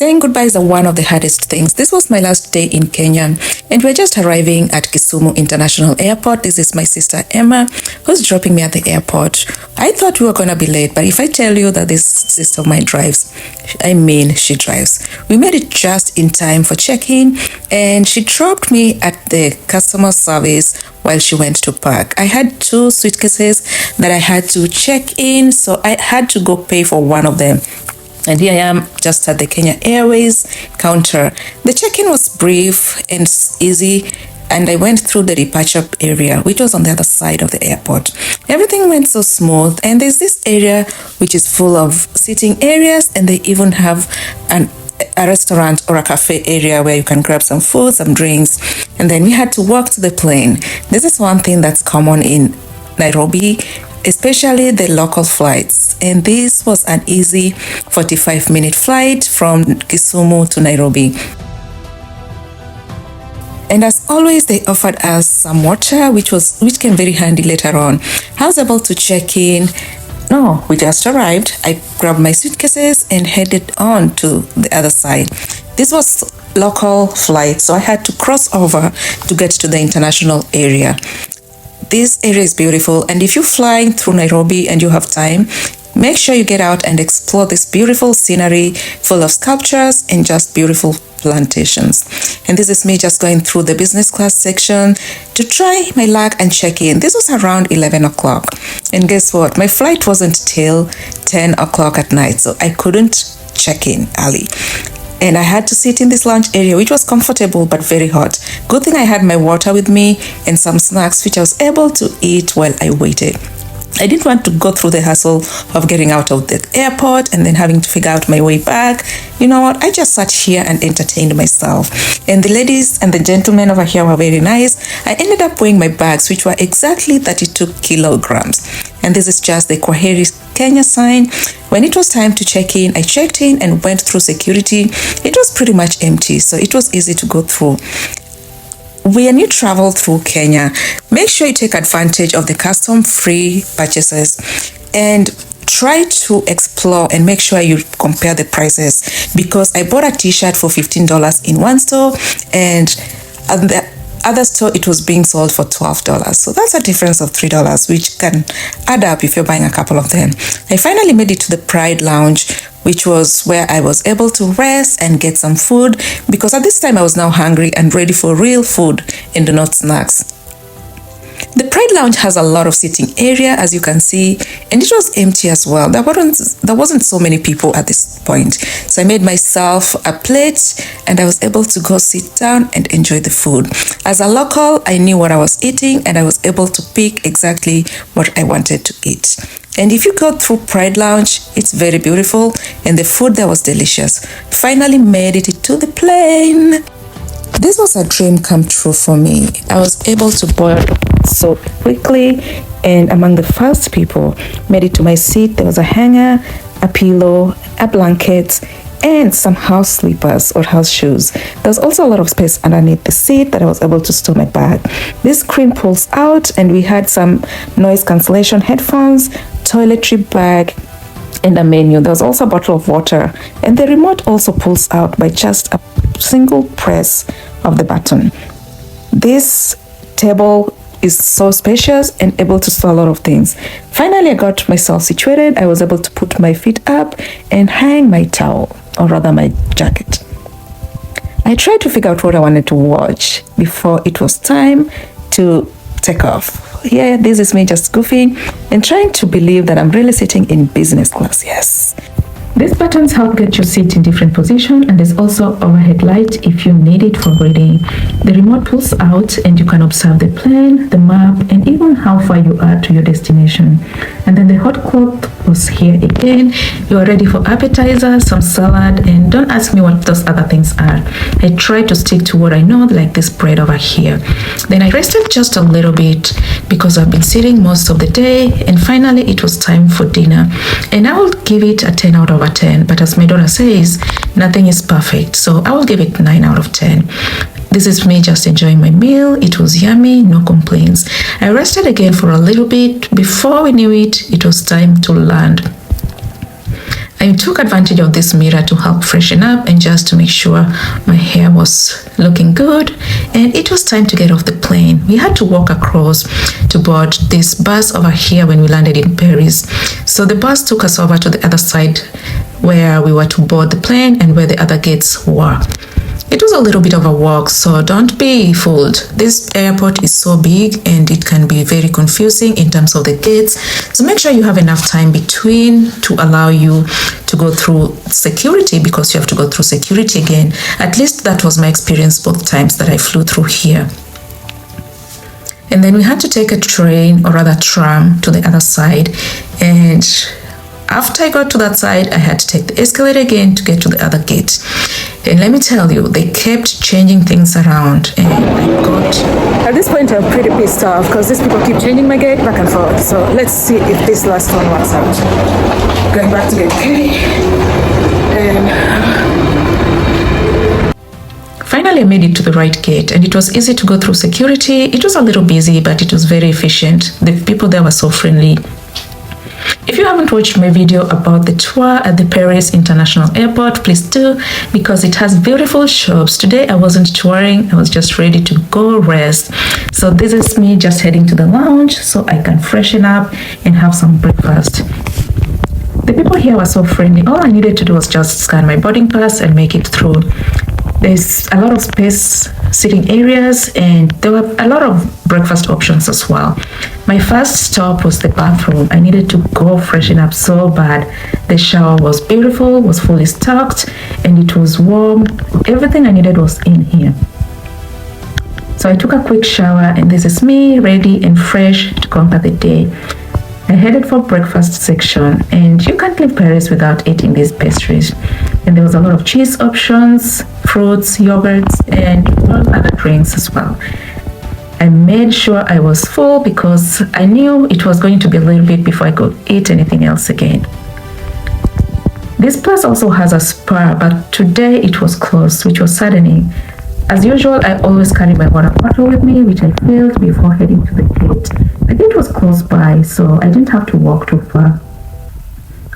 Saying goodbyes are one of the hardest things. This was my last day in Kenya, and we're just arriving at Kisumu International Airport. This is my sister Emma, who's dropping me at the airport. I thought we were gonna be late, but if I tell you that this sister of mine drives, I mean she drives. We made it just in time for check-in, and she dropped me at the customer service while she went to park. I had 2 suitcases that I had to check in, so I had to go pay for one of them. And here I am just at the Kenya Airways counter. The check-in was brief and easy, and I went through the departure area, which was on the other side of the airport. Everything went so smooth, and there's this area which is full of sitting areas, and they even have a restaurant or a cafe area where you can grab some food, some drinks, and then we had to walk to the plane. This is one thing that's common in Nairobi, especially the local flights, and this was an easy 45-minute flight from Kisumu to Nairobi. And as always, they offered us some water, which came very handy later on. I was able to check in. No, we just arrived. I grabbed my suitcases and headed on to the other side. This was local flight, so I had to cross over to get to the international area. This area is beautiful, and if you're flying through Nairobi and you have time, make sure you get out and explore this beautiful scenery full of sculptures and just beautiful plantations. And this is me just going through the business class section to try my luck and check in. This was around 11 o'clock. And guess what? My flight wasn't till 10 o'clock at night, so I couldn't check in early. And I had to sit in this lounge area, which was comfortable but very hot. Good thing I had my water with me and some snacks, which I was able to eat while I waited. I didn't want to go through the hassle of getting out of the airport and then having to figure out my way back. You know what? I just sat here and entertained myself. And the ladies and the gentlemen over here were very nice. I ended up weighing my bags, which were exactly 32 kilograms. And this is just the Kwaheri Kenya sign. When it was time to check in, I checked in and went through security. It was pretty much empty, so it was easy to go through. When you travel through Kenya, make sure you take advantage of the custom-free purchases and try to explore and make sure you compare the prices, because I bought a t-shirt for $15 in one store, and at the other store it was being sold for $12. So that's a difference of $3, which can add up if you're buying a couple of them. I finally made it to the Pride Lounge, which was where I was able to rest and get some food, because at this time I was now hungry and ready for real food and not snacks. The Pride Lounge has a lot of sitting area, as you can see, and it was empty as well. There wasn't so many people at this point. So I made myself a plate and I was able to go sit down and enjoy the food. As a local, I knew what I was eating and I was able to pick exactly what I wanted to eat. And if you go through Pride Lounge, it's very beautiful and the food there was delicious. Finally made it to the plane. This was a dream come true for me. I was able to board so quickly, and among the first people, made it to my seat. There was a hanger, a pillow, a blanket, and some house slippers or house shoes. There's also a lot of space underneath the seat that I was able to store my bag. This screen pulls out, and we had some noise cancellation headphones, toiletry bag, and a menu. There was also a bottle of water, and the remote also pulls out by just a single press of the button. This table is so spacious and able to store a lot of things. Finally, I got myself situated. I was able to put my feet up and hang my towel, or rather my jacket. I tried to figure out what I wanted to watch before it was time to take off. Here, this is me just goofing and trying to believe that I'm really sitting in business class. Yes. These buttons help get your seat in different position, and there's also overhead light if you need it for reading. The remote pulls out and you can observe the plane, the map, and even how far you are to your destination. And then the hot cloth was here again. You are ready for appetizer, some salad, and don't ask me what those other things are. I try to stick to what I know, like this bread over here. Then I rested just a little bit because I've been sitting most of the day, and finally it was time for dinner. And I will give it a 10 out of a 10, but as my daughter says, nothing is perfect, so I will give it 9 out of 10. This is me just enjoying my meal. It was yummy, no complaints. I rested again for a little bit. Before we knew it, it was time to land. I took advantage of this mirror to help freshen up and just to make sure my hair was looking good. And it was time to get off the plane. We had to walk across to board this bus over here when we landed in Paris. So the bus took us over to the other side where we were to board the plane and where the other gates were. It was a little bit of a walk, so don't be fooled. This airport is so big and it can be very confusing in terms of the gates. So make sure you have enough time between to allow you to go through security, because you have to go through security again. At least that was my experience both times that I flew through here. And then we had to take a train, or rather tram, to the other side. And after I got to that side, I had to take the escalator again to get to the other gate. And let me tell you, they kept changing things around, and I got... At this point, I'm pretty pissed off because these people keep changing my gate back and forth. So let's see if this last one works out. Going back to gate A. And... Finally, I made it to the right gate, and it was easy to go through security. It was a little busy, but it was very efficient. The people there were so friendly. If you haven't watched my video about the tour at the Paris International Airport, please do, because it has beautiful shops. Today I wasn't touring, I was just ready to go rest. So this is me just heading to the lounge so I can freshen up and have some breakfast. The people here were so friendly. All I needed to do was just scan my boarding pass and make it through. There's a lot of space, sitting areas, and there were a lot of breakfast options as well. My first stop was the bathroom. I needed to go freshen up so bad. The shower was beautiful, was fully stocked, and it was warm. Everything I needed was in here. So I took a quick shower, and this is me ready and fresh to conquer the day. I headed for breakfast section, and you can't leave Paris without eating these pastries. And there was a lot of cheese options, fruits, yogurts, and all other drinks as well. I made sure I was full because I knew it was going to be a little bit before I could eat anything else again. This place also has a spa, but today it was closed, which was saddening. As usual, I always carry my water bottle with me, which I filled before heading to the gate. The gate was close by, so I didn't have to walk too far.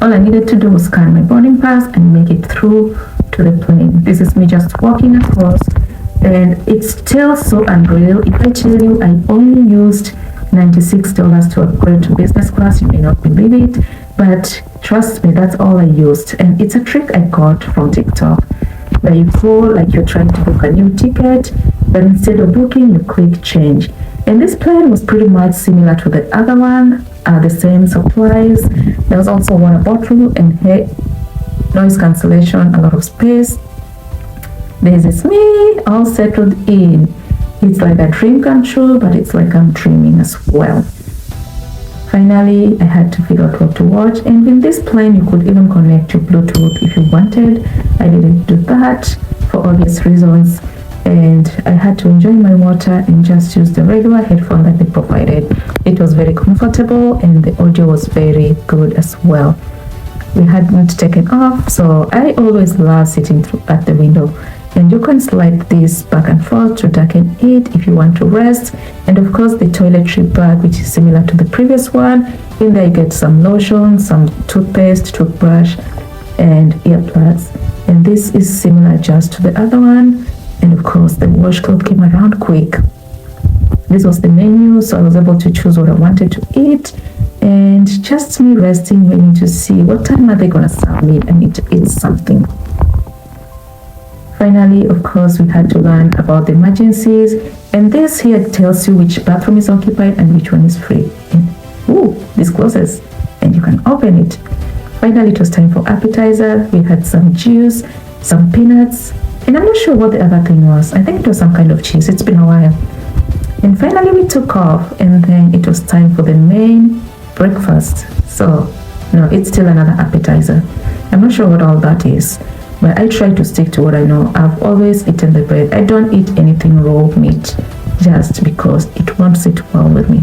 All I needed to do was scan my boarding pass and make it through to the plane. This is me just walking across, and it's still so unreal. If I tell you I only used $96 to upgrade to business class, you may not believe it, but trust me, that's all I used. And it's a trick I got from TikTok, where you go like you're trying to book a new ticket, but instead of booking, you click change. And this plan was pretty much similar to the other one, the same supplies. There was also water bottle and noise cancellation, a lot of space. This is me all settled in. It's like a dream come true, but it's like I'm dreaming as well. Finally, I had to figure out what to watch, and in this plane you could even connect your Bluetooth if you wanted. I didn't do that for obvious reasons, and I had to enjoy my water and just use the regular headphone that they provided. It was very comfortable and the audio was very good as well. We hadn't taken off, so I always love sitting at the window. And you can slide this back and forth to darken it if you want to rest. And of course the toiletry bag, which is similar to the previous one. In there you get some lotion, some toothpaste, toothbrush, and earplugs. And this is similar just to the other one. And of course the washcloth came around quick. This was the menu, so I was able to choose what I wanted to eat. And just me resting, waiting to see what time are they gonna serve me. I need to eat something. Finally, of course, we had to learn about the emergencies, and this here tells you which bathroom is occupied and which one is free. And ooh, this closes and you can open it. Finally, it was time for appetizer. We had some juice, some peanuts, and I'm not sure what the other thing was. I think it was some kind of cheese. It's been a while. And finally we took off, and then it was time for the main breakfast. So no, it's still another appetizer. I'm not sure what all that is, but I try to stick to what I know. I've always eaten the bread. I don't eat anything raw meat just because it won't sit well with me.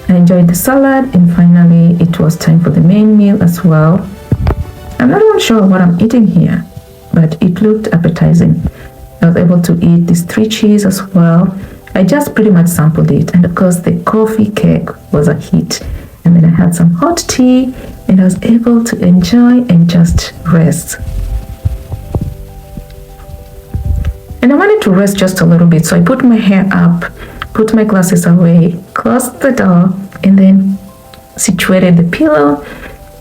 I enjoyed the salad, and finally it was time for the main meal as well. I'm not even sure what I'm eating here, but it looked appetizing. I was able to eat this 3 cheese as well. I just pretty much sampled it, and of course the coffee cake was a hit. and then I had some hot tea, and I was able to enjoy and just rest. And I wanted to rest just a little bit, so I put my hair up, put my glasses away, closed the door, and then situated the pillow,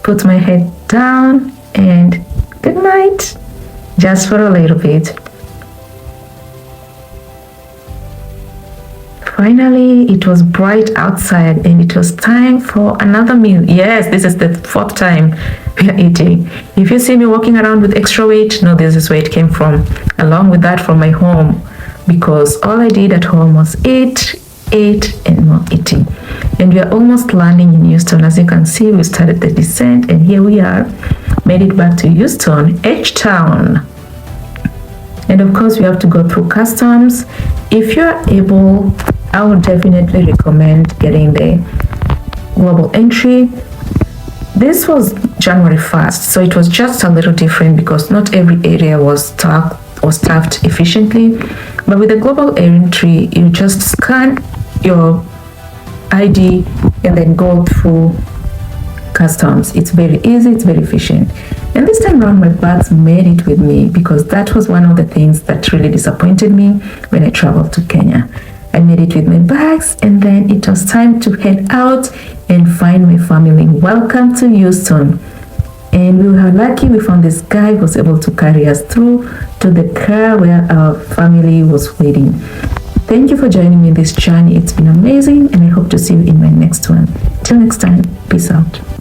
put my head down, and good night, just for a little bit. Finally, it was bright outside and it was time for another meal. Yes, this is the 4th time we are eating. If you see me walking around with extra weight, no, this is where it came from. Along with that from my home, because all I did at home was eat, and more eating. And we are almost landing in Houston. As you can see, we started the descent and here we are, made it back to Houston, H-Town. And of course, we have to go through customs. If you're able, I would definitely recommend getting the global entry. This was January 1st, so it was just a little different because not every area was staffed efficiently. But with the global entry, you just scan your ID and then go through customs. It's very easy, it's very efficient. And this time around, my bags made it with me because that was one of the things that really disappointed me when I traveled to Kenya. I made it with my bags, and then it was time to head out and find my family. Welcome to Houston. And we were lucky we found this guy who was able to carry us through to the car where our family was waiting. Thank you for joining me in this journey. It's been amazing, and I hope to see you in my next one. Till next time, peace out.